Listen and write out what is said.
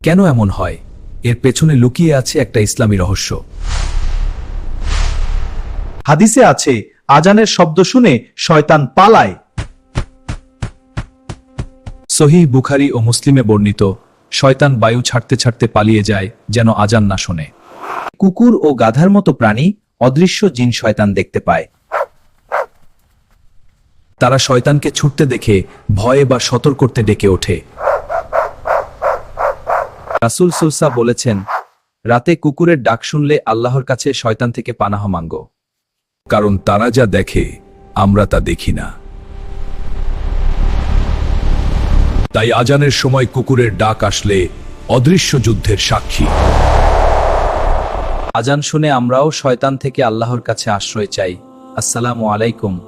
কেন এমন হয়? এর পেছনে লুকিয়ে আছে একটা ইসলামী রহস্য। হাদিসে আছে, আজানের শব্দ শুনে শয়তান পালায়। সহিহ বুখারী ও মুসলিমে বর্ণিত, শয়তান বায়ু ছাড়তে ছাড়তে পালিয়ে যায় যেন আজান না শোনে। কুকুর ও গাধার মতো প্রাণী অদৃশ্য জিন শয়তান দেখতে পায়। তারা শয়তানকে ছুটতে দেখে ভয়ে বা সতর্ক করতে ডেকে ওঠে। রাসূল সুলসা বলেছেন, রাতে কুকুরের ডাক শুনলে আল্লাহর কাছে শয়তান থেকে পানাহ মাঙ্গো। কারণ তারা যা দেখে আমরা তা দেখি না। তাই আজানের সময় কুকুরের ডাক আসলে অদৃশ্য যুদ্ধের সাক্ষী। আজান শুনে আমরাও শয়তান থেকে আল্লাহর কাছে আশ্রয় চাই। আসসালামু আলাইকুম।